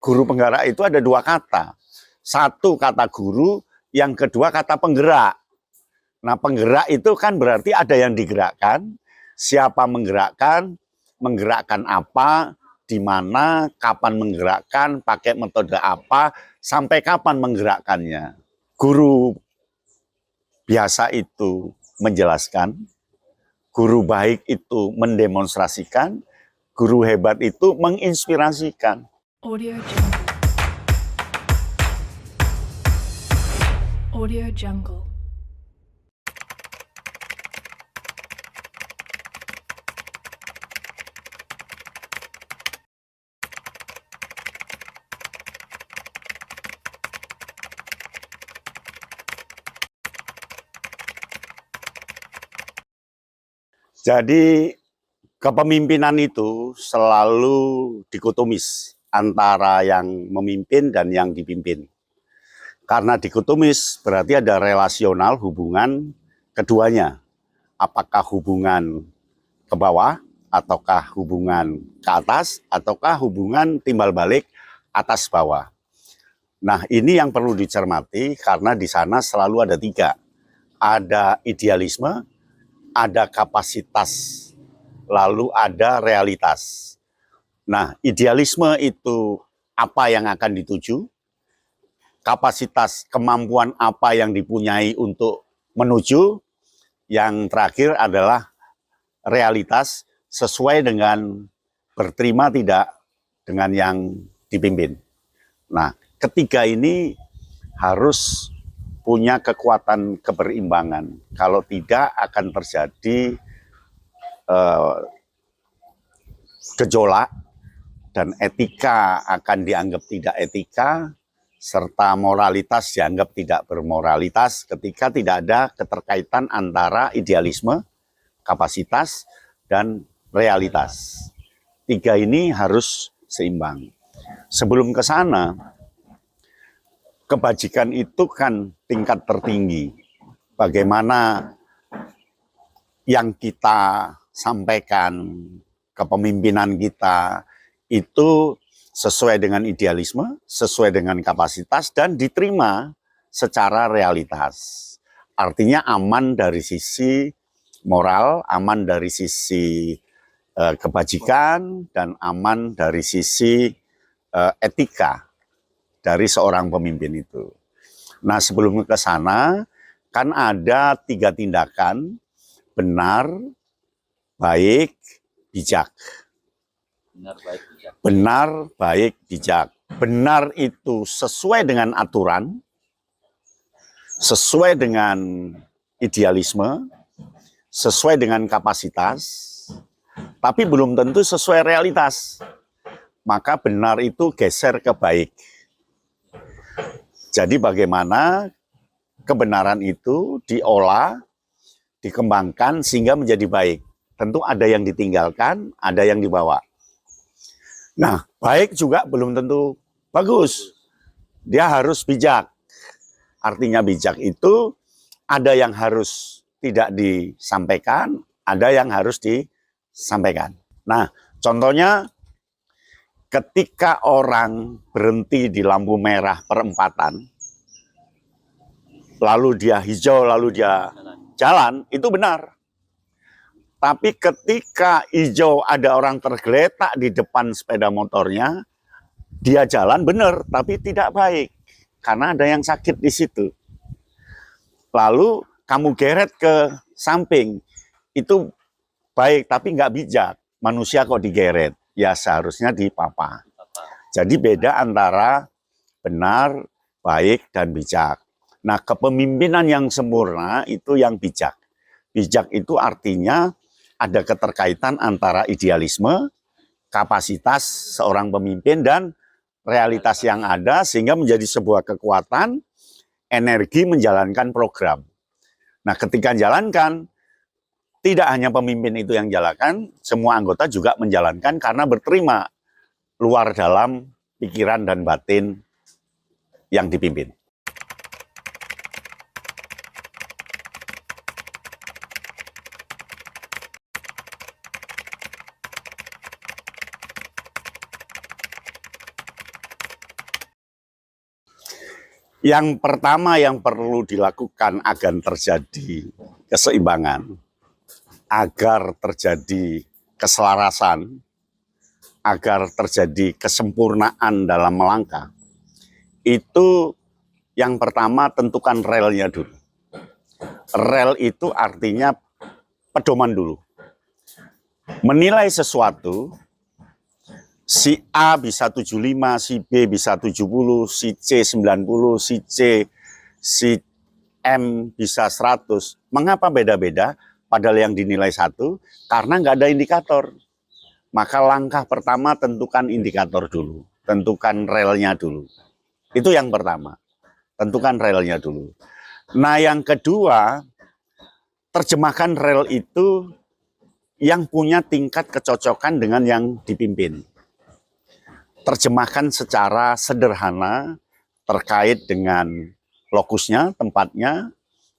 Guru penggerak itu ada dua kata. Satu kata guru, yang kedua kata penggerak. Nah, penggerak itu kan berarti ada yang digerakkan, siapa menggerakkan apa, di mana, kapan menggerakkan, pakai metode apa, sampai kapan menggerakkannya. Guru biasa itu menjelaskan, guru baik itu mendemonstrasikan, guru hebat itu menginspirasikan. Audio Jungle. Audio Jungle. Jadi kepemimpinan itu selalu dikotomis antara yang memimpin dan yang dipimpin. Karena dikotomis berarti ada relasional hubungan keduanya. Apakah hubungan ke bawah, ataukah hubungan ke atas, ataukah hubungan timbal balik atas bawah. Nah, ini yang perlu dicermati karena di sana selalu ada tiga. Ada idealisme, ada kapasitas, lalu ada realitas. Nah, idealisme itu apa yang akan dituju, kapasitas kemampuan apa yang dipunyai untuk menuju, yang terakhir adalah realitas sesuai dengan berterima tidak dengan yang dipimpin. Nah, ketiga ini harus punya kekuatan keberimbangan. Kalau tidak akan terjadi gejolak dan etika akan dianggap tidak etika, serta moralitas dianggap tidak bermoralitas ketika tidak ada keterkaitan antara idealisme, kapasitas, dan realitas. Tiga ini harus seimbang. Sebelum ke sana, kebajikan itu kan tingkat tertinggi. Bagaimana yang kita sampaikan, kepemimpinan kita, itu sesuai dengan idealisme, sesuai dengan kapasitas, dan diterima secara realitas. Artinya aman dari sisi moral, aman dari sisi kebajikan, dan aman dari sisi etika dari seorang pemimpin itu. Nah, sebelum ke sana, kan ada tiga tindakan: benar, baik, bijak. Benar, baik, bijak. Benar itu sesuai dengan aturan, sesuai dengan idealisme, sesuai dengan kapasitas, tapi belum tentu sesuai realitas. Maka benar itu geser ke baik. Jadi bagaimana kebenaran itu diolah, dikembangkan sehingga menjadi baik. Tentu ada yang ditinggalkan, ada yang dibawa. Nah, baik juga belum tentu bagus. Dia harus bijak. Artinya bijak itu ada yang harus tidak disampaikan, ada yang harus disampaikan. Nah, contohnya ketika orang berhenti di lampu merah perempatan, lalu dia hijau, lalu dia jalan, itu benar. Tapi ketika hijau ada orang tergeletak di depan sepeda motornya, dia jalan benar, tapi tidak baik. Karena ada yang sakit di situ. Lalu kamu geret ke samping, itu baik, tapi nggak bijak. Manusia kok digeret? Ya seharusnya dipapa. Jadi beda antara benar, baik, dan bijak. Nah, kepemimpinan yang sempurna itu yang bijak. Bijak itu artinya ada keterkaitan antara idealisme, kapasitas seorang pemimpin, dan realitas yang ada sehingga menjadi sebuah kekuatan, energi menjalankan program. Nah, ketika jalankan, tidak hanya pemimpin itu yang jalankan, semua anggota juga menjalankan karena berterima luar dalam pikiran dan batin yang dipimpin. Yang pertama yang perlu dilakukan agar terjadi keseimbangan, agar terjadi keselarasan, agar terjadi kesempurnaan dalam melangkah, itu yang pertama tentukan relnya dulu. Rel itu artinya pedoman dulu. Menilai sesuatu, si A bisa 75, si B bisa 70, si C 90, si C, si M bisa 100. Mengapa beda-beda? Padahal yang dinilai satu, karena nggak ada indikator. Maka langkah pertama tentukan indikator dulu. Tentukan relnya dulu. Itu yang pertama. Tentukan relnya dulu. Nah yang kedua, terjemahkan rel itu yang punya tingkat kecocokan dengan yang dipimpin. Terjemahkan secara sederhana terkait dengan lokusnya, tempatnya,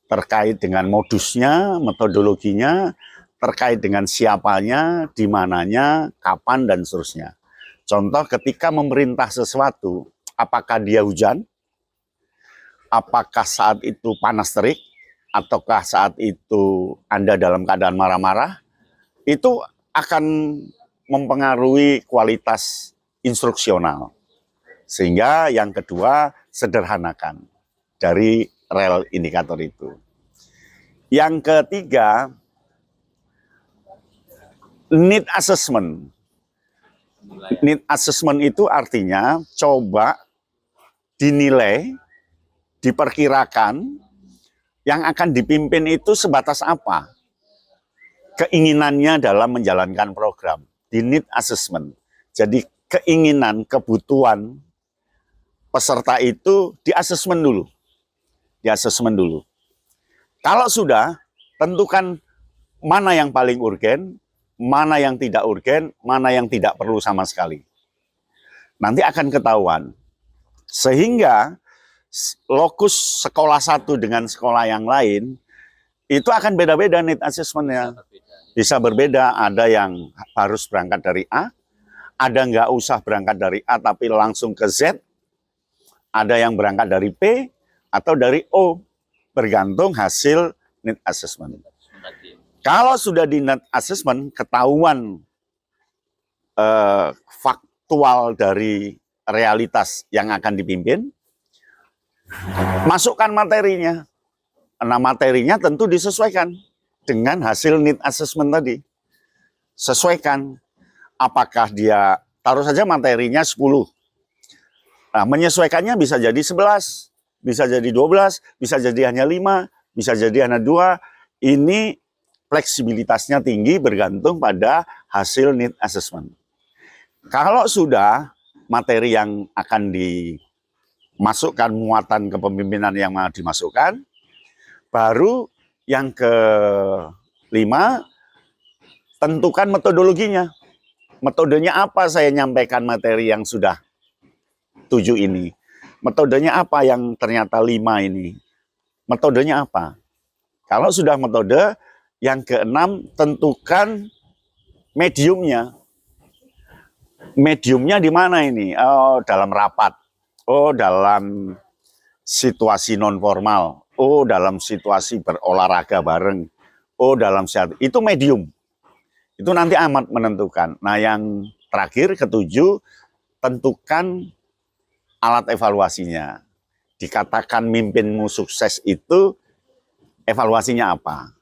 terkait dengan modusnya, metodologinya, terkait dengan siapanya, di mananya, kapan, dan seterusnya. Contoh ketika memerintah sesuatu, apakah dia hujan, apakah saat itu panas terik, ataukah saat itu Anda dalam keadaan marah-marah, itu akan mempengaruhi kualitas instruksional. Sehingga yang kedua, sederhanakan dari rel indikator itu. Yang ketiga, need assessment. Need assessment itu artinya coba dinilai, diperkirakan yang akan dipimpin itu sebatas apa keinginannya dalam menjalankan program. Di need assessment. Jadi keinginan, kebutuhan peserta itu di-assessment dulu. Di-assessment dulu. Kalau sudah, tentukan mana yang paling urgen, mana yang tidak urgen, mana yang tidak perlu sama sekali. Nanti akan ketahuan. Sehingga lokus sekolah satu dengan sekolah yang lain, itu akan beda-beda need assessment-nya. Bisa berbeda, ada yang harus berangkat dari A, ada nggak usah berangkat dari A tapi langsung ke Z, ada yang berangkat dari P atau dari O, bergantung hasil need assessment. Kalau sudah di need assessment, ketahuan faktual dari realitas yang akan dipimpin, masukkan materinya. Nah materinya tentu disesuaikan dengan hasil need assessment tadi. Sesuaikan. Apakah dia, taruh saja materinya 10. Nah, menyesuaikannya bisa jadi 11, bisa jadi 12, bisa jadi hanya 5, bisa jadi hanya 2. Ini fleksibilitasnya tinggi bergantung pada hasil need assessment. Kalau sudah materi yang akan dimasukkan, muatan kepemimpinan yang mau dimasukkan, baru yang kelima, tentukan metodologinya. Metodenya apa saya nyampaikan materi yang sudah 7 ini? Metodenya apa yang ternyata 5 ini? Metodenya apa? Kalau sudah metode, yang keenam tentukan mediumnya. Mediumnya di mana ini? Oh, dalam rapat. Oh, dalam situasi non formal. Oh, dalam situasi berolahraga bareng. Oh, dalam siat. Itu medium. Itu nanti amat menentukan. Nah, yang terakhir, ketujuh, tentukan alat evaluasinya. Dikatakan mimpinmu sukses itu, evaluasinya apa?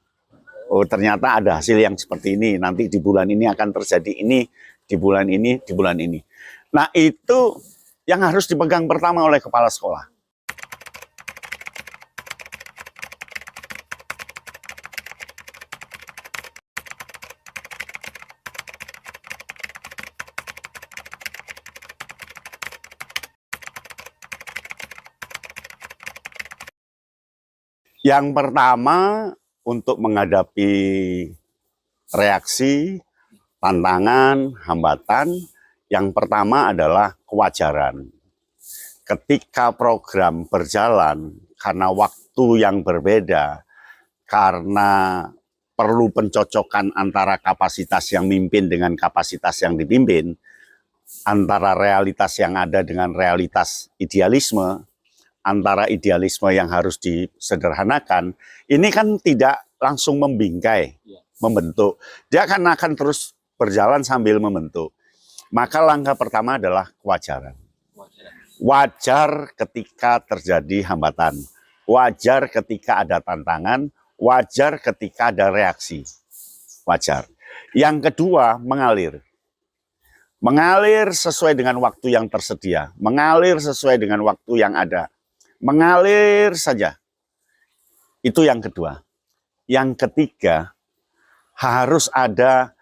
Oh, ternyata ada hasil yang seperti ini. Nanti di bulan ini akan terjadi ini, di bulan ini, di bulan ini. Nah, itu yang harus dipegang pertama oleh kepala sekolah. Yang pertama, untuk menghadapi reaksi, tantangan, hambatan, yang pertama adalah kewajaran. Ketika program berjalan karena waktu yang berbeda, karena perlu pencocokan antara kapasitas yang mimpin dengan kapasitas yang dipimpin, antara realitas yang ada dengan realitas idealisme, antara idealisme yang harus disederhanakan, ini kan tidak langsung membingkai, membentuk. Dia akan terus berjalan sambil membentuk. Maka langkah pertama adalah kewajaran. Wajar ketika terjadi hambatan, wajar ketika ada tantangan, wajar ketika ada reaksi. Wajar. Yang kedua, mengalir. Mengalir sesuai dengan waktu yang tersedia, mengalir sesuai dengan waktu yang ada. Mengalir saja. Itu yang kedua. Yang ketiga, harus ada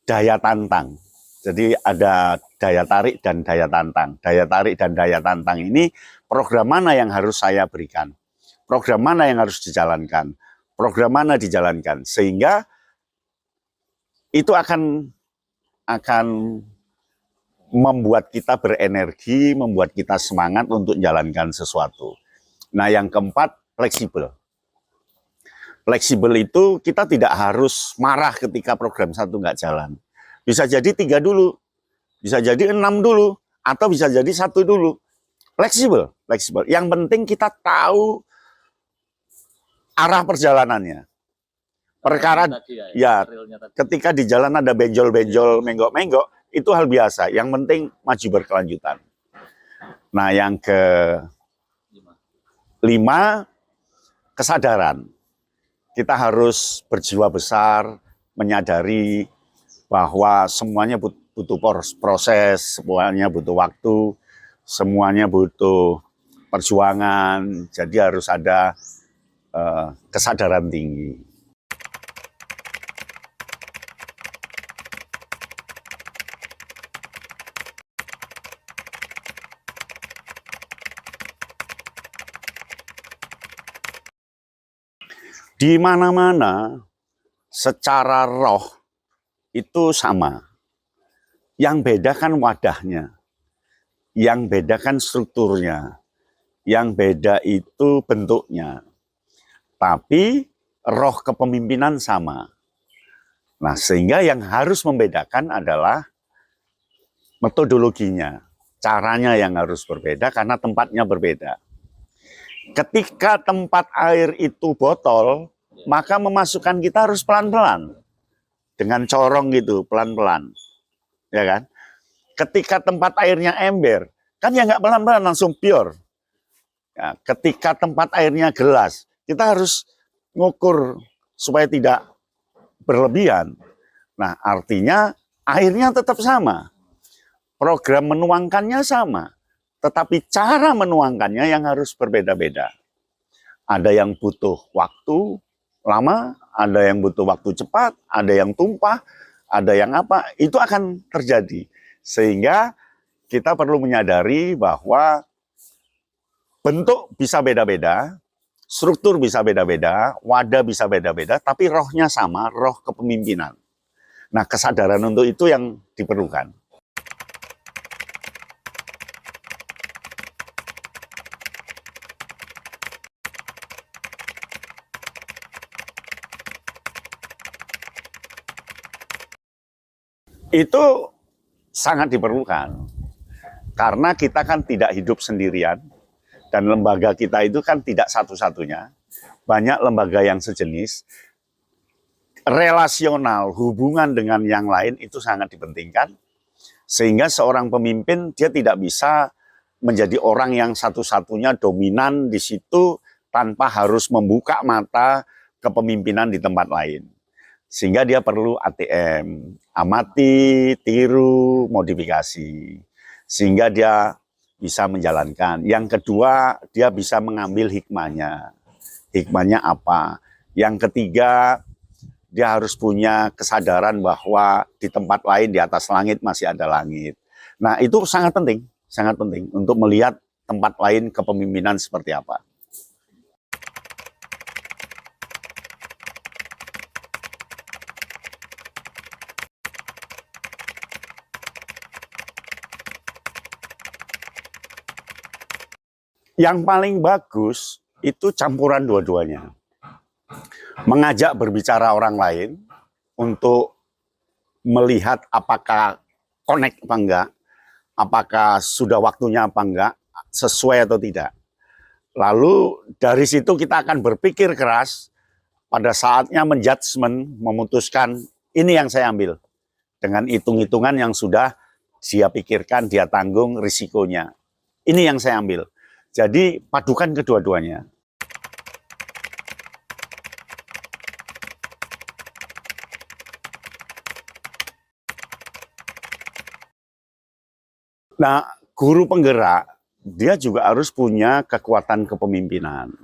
daya tantang. Jadi ada daya tarik dan daya tantang. Daya tarik dan daya tantang ini program mana yang harus saya berikan? Program mana yang harus dijalankan? Program mana dijalankan? Sehingga itu akan membuat kita berenergi, membuat kita semangat untuk menjalankan sesuatu. Nah, yang keempat, fleksibel. Fleksibel itu kita tidak harus marah ketika program satu nggak jalan. Bisa jadi 3 dulu, bisa jadi 6 dulu, atau bisa jadi 1 dulu. Fleksibel, fleksibel. Yang penting kita tahu arah perjalanannya. Perkara ya, ketika di jalan ada benjol-benjol, menggok-menggok, itu hal biasa. Yang penting maju berkelanjutan. Nah, yang kelima, kesadaran. Kita harus berjiwa besar, menyadari bahwa semuanya butuh proses, semuanya butuh waktu, semuanya butuh perjuangan. Jadi harus ada kesadaran tinggi. Di mana-mana secara roh itu sama. Yang beda kan wadahnya, yang beda kan strukturnya, yang beda itu bentuknya. Tapi roh kepemimpinan sama. Nah, sehingga yang harus membedakan adalah metodologinya, caranya yang harus berbeda karena tempatnya berbeda. Ketika tempat air itu botol, maka memasukkan kita harus pelan-pelan. Dengan corong gitu, pelan-pelan. Ya kan? Ketika tempat airnya ember, kan ya nggak pelan-pelan, langsung pure. Ya, ketika tempat airnya gelas, kita harus ngukur supaya tidak berlebihan. Nah, artinya airnya tetap sama. Program menuangkannya sama. Tetapi cara menuangkannya yang harus berbeda-beda. Ada yang butuh waktu lama, ada yang butuh waktu cepat, ada yang tumpah, ada yang apa, itu akan terjadi. Sehingga kita perlu menyadari bahwa bentuk bisa beda-beda, struktur bisa beda-beda, wadah bisa beda-beda, tapi rohnya sama, roh kepemimpinan. Nah, kesadaran untuk itu yang diperlukan. Itu sangat diperlukan. Karena kita kan tidak hidup sendirian, dan lembaga kita itu kan tidak satu-satunya. Banyak lembaga yang sejenis. Relasional, hubungan dengan yang lain itu sangat dipentingkan. Sehingga seorang pemimpin, dia tidak bisa menjadi orang yang satu-satunya dominan di situ tanpa harus membuka mata kepemimpinan di tempat lain. Sehingga dia perlu ATM, amati, tiru, modifikasi. Sehingga dia bisa menjalankan. Yang kedua, dia bisa mengambil hikmahnya. Hikmahnya apa? Yang ketiga, dia harus punya kesadaran bahwa di tempat lain, di atas langit masih ada langit. Nah, itu sangat penting untuk melihat tempat lain kepemimpinan seperti apa. Yang paling bagus itu campuran dua-duanya. Mengajak berbicara orang lain untuk melihat apakah connect apa enggak, apakah sudah waktunya apa enggak, sesuai atau tidak. Lalu dari situ kita akan berpikir keras, pada saatnya menjudgment, memutuskan ini yang saya ambil. Dengan hitung-hitungan yang sudah dia pikirkan, dia tanggung risikonya. Ini yang saya ambil. Jadi padukan kedua-duanya. Nah, guru penggerak, dia juga harus punya kekuatan kepemimpinan.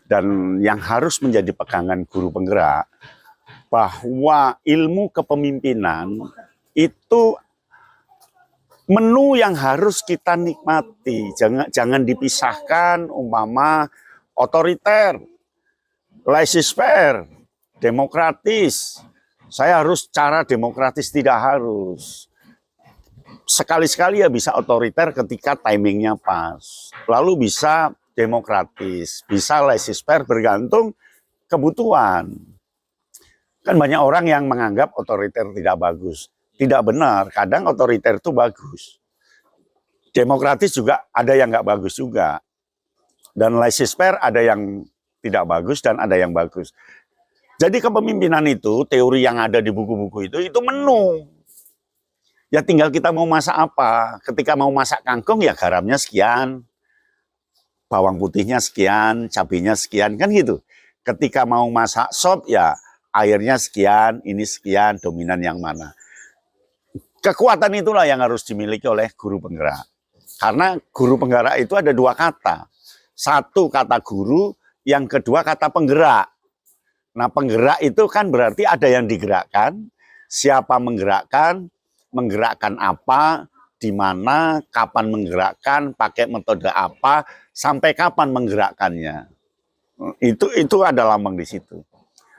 Dan yang harus menjadi pegangan guru penggerak, bahwa ilmu kepemimpinan itu menu yang harus kita nikmati. Jangan dipisahkan, umpama otoriter, laissez-faire, demokratis. Saya harus cara demokratis, tidak harus. Sekali-sekali ya bisa otoriter ketika timingnya pas. Lalu bisa demokratis, bisa laissez-faire, bergantung kebutuhan. Kan banyak orang yang menganggap otoriter tidak bagus. Tidak benar, kadang otoriter itu bagus. Demokratis juga ada yang nggak bagus juga. Dan laissez-faire ada yang tidak bagus dan ada yang bagus. Jadi kepemimpinan itu, teori yang ada di buku-buku itu menu. Ya tinggal kita mau masak apa. Ketika mau masak kangkung ya garamnya sekian, bawang putihnya sekian, cabenya sekian, kan gitu. Ketika mau masak sop ya airnya sekian, ini sekian, dominan yang mana. Kekuatan itulah yang harus dimiliki oleh guru penggerak. Karena guru penggerak itu ada dua kata. Satu kata guru, yang kedua kata penggerak. Nah penggerak itu kan berarti ada yang digerakkan, siapa menggerakkan apa, di mana, kapan menggerakkan, pakai metode apa, sampai kapan menggerakkannya. Itu ada lambang di situ.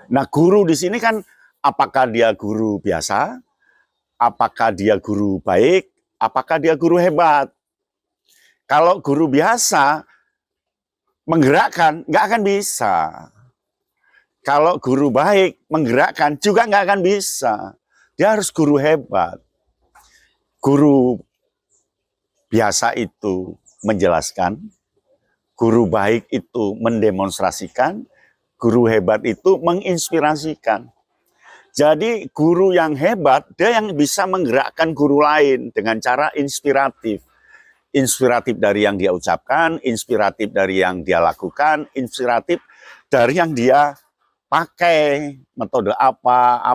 Nah guru di sini kan apakah dia guru biasa, apakah dia guru baik, apakah dia guru hebat. Kalau guru biasa menggerakkan nggak akan bisa. Kalau guru baik menggerakkan juga nggak akan bisa. Dia harus guru hebat. Guru biasa itu menjelaskan, guru baik itu mendemonstrasikan, guru hebat itu menginspirasikan. Jadi guru yang hebat, dia yang bisa menggerakkan guru lain dengan cara inspiratif. Inspiratif dari yang dia ucapkan, inspiratif dari yang dia lakukan, inspiratif dari yang dia pakai, metode apa,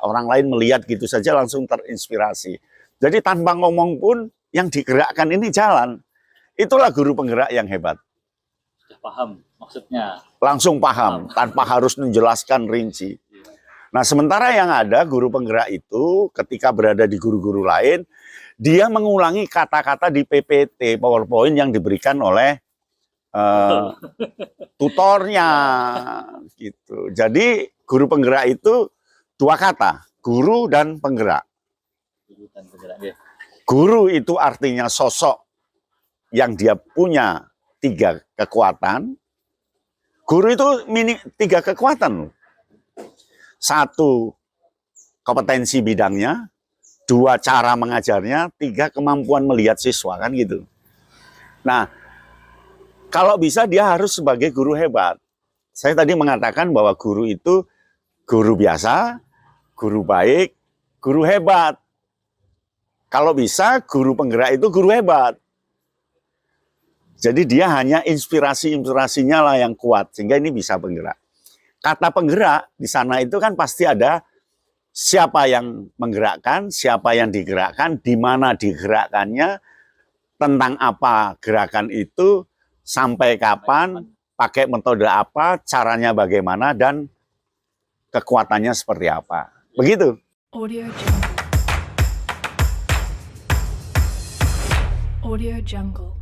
orang lain melihat gitu saja langsung terinspirasi. Jadi tanpa ngomong pun yang digerakkan ini jalan. Itulah guru penggerak yang hebat. Sudah paham maksudnya. Langsung paham, tanpa harus menjelaskan rinci. Nah sementara yang ada guru penggerak itu ketika berada di guru-guru lain, dia mengulangi kata-kata di PPT, PowerPoint yang diberikan oleh tutornya. Gitu. Jadi guru penggerak itu dua kata, guru dan penggerak. Guru itu artinya sosok yang dia punya 3 kekuatan. Guru itu 3 kekuatan. 1, kompetensi bidangnya. 2, cara mengajarnya. 3, kemampuan melihat siswa, kan gitu. Nah, kalau bisa dia harus sebagai guru hebat. Saya tadi mengatakan bahwa guru itu guru biasa, guru baik, guru hebat. Kalau bisa, guru penggerak itu guru hebat. Jadi dia hanya inspirasinya lah yang kuat, sehingga ini bisa penggerak. Kata penggerak di sana itu kan pasti ada siapa yang menggerakkan, siapa yang digerakkan, di mana digerakkannya, tentang apa gerakan itu, sampai kapan, pakai metode apa, caranya bagaimana, dan kekuatannya seperti apa. Begitu. Audio Jungle. Audio Jungle.